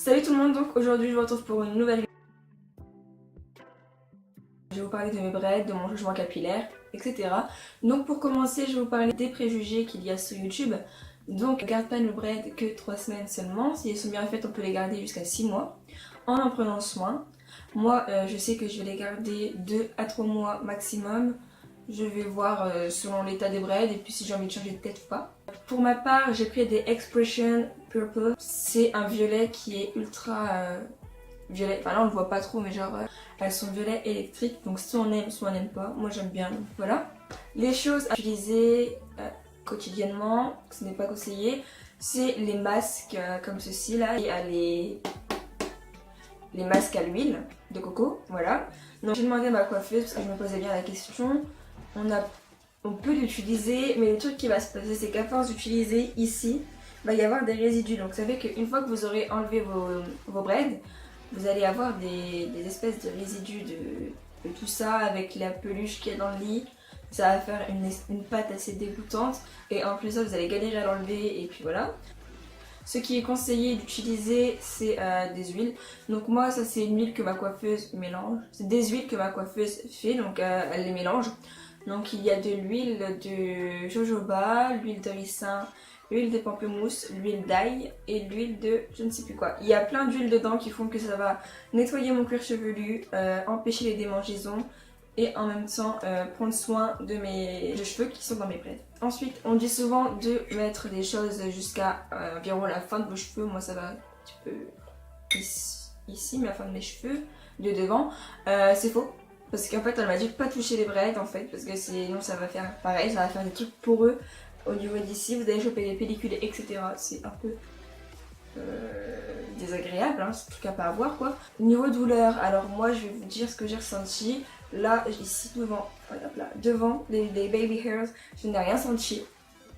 Salut tout le monde, donc aujourd'hui je vous retrouve pour une nouvelle vidéo. Je vais vous parler de mes braids, de mon jugement capillaire, etc. Donc pour commencer, je vais vous parler des préjugés qu'il y a sur YouTube. Donc ne garde pas nos braids que 3 semaines seulement. Si elles sont bien faites, on peut les garder jusqu'à 6 mois en prenant soin. Moi, je sais que je vais les garder 2 à 3 mois maximum. Je vais voir selon l'état des braids et puis si j'ai envie de changer de tête ou pas. Pour ma part, j'ai pris des Expression Purple. C'est un violet qui est ultra violet. Enfin là on le voit pas trop mais genre elles sont violet électrique. Donc soit on aime soit on n'aime pas. Moi j'aime bien donc voilà. Les choses à utiliser quotidiennement, ce n'est pas conseillé, c'est les masques comme ceci là. Et les masques à l'huile de coco, voilà. Donc j'ai demandé à ma coiffeuse parce que je me posais bien la question. On peut l'utiliser, mais le truc qui va se passer, c'est qu'à force d'utiliser ici, il va y avoir des résidus. Donc ça fait qu'une fois que vous aurez enlevé vos braids, vous allez avoir des espèces de résidus de tout ça avec la peluche qu'il y a dans le lit. Ça va faire une pâte assez dégoûtante et en plus ça vous allez galérer à l'enlever et puis voilà. Ce qui est conseillé d'utiliser, c'est des huiles. Donc moi, ça c'est une huile que ma coiffeuse mélange. C'est des huiles que ma coiffeuse fait, donc elle les mélange. Donc il y a de l'huile de jojoba, l'huile de ricin, l'huile de pamplemousse, l'huile d'ail et l'huile de je ne sais plus quoi. Il y a plein d'huiles dedans qui font que ça va nettoyer mon cuir chevelu, empêcher les démangeaisons et en même temps prendre soin de mes cheveux qui sont dans mes braids. Ensuite, on dit souvent de mettre des choses jusqu'à environ la fin de vos cheveux. Moi ça va un petit peu ici mais la fin de mes cheveux, de devant. C'est faux. Parce qu'en fait elle m'a dit de pas toucher les braids en fait. Parce que sinon ça va faire pareil, ça va faire des trucs poreux au niveau d'ici. Vous allez choper des pellicules etc. C'est un peu désagréable, hein, c'est un truc à pas avoir quoi. Niveau douleur, alors moi je vais vous dire ce que j'ai ressenti. Là, ici devant, regarde là, devant les baby hairs, je n'ai rien senti.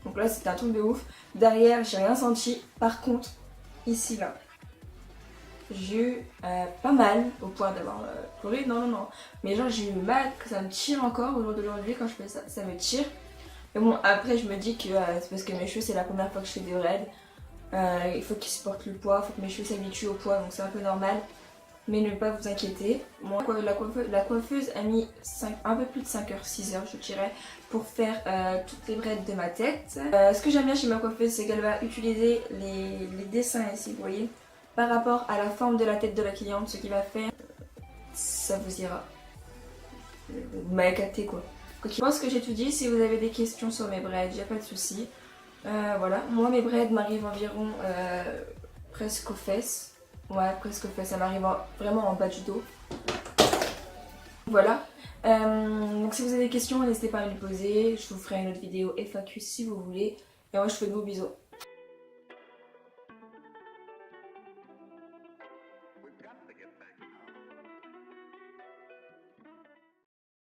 Donc là c'était un truc de ouf. Derrière, j'ai rien senti. Par contre, ici là, j'ai eu pas mal au point d'avoir pleuré, non. Mais genre j'ai eu mal, que ça me tire encore au jour d'aujourd'hui quand je fais ça, ça me tire. Mais bon, après je me dis que c'est parce que mes cheveux c'est la première fois que je fais des braids. Il faut qu'ils supportent le poids, il faut que mes cheveux s'habituent au poids, donc c'est un peu normal. Mais ne pas vous inquiéter. Moi, la coiffeuse a mis un peu plus de 5 heures, 6 heures je dirais, pour faire toutes les braids de ma tête. Ce que j'aime bien chez ma coiffeuse, c'est qu'elle va utiliser les dessins ici, vous voyez, par rapport à la forme de la tête de la cliente, ce qui va faire, ça vous ira. Vous m'avez capté quoi. Je pense que j'ai tout dit. Si vous avez des questions sur mes braids, il n'y a pas de souci. Voilà, moi mes braids m'arrivent environ presque aux fesses. Ouais, presque aux fesses, ça m'arrive vraiment en bas du dos. Voilà. Donc si vous avez des questions, n'hésitez pas à me les poser. Je vous ferai une autre vidéo FAQ si vous voulez. Et moi je vous fais de gros bisous.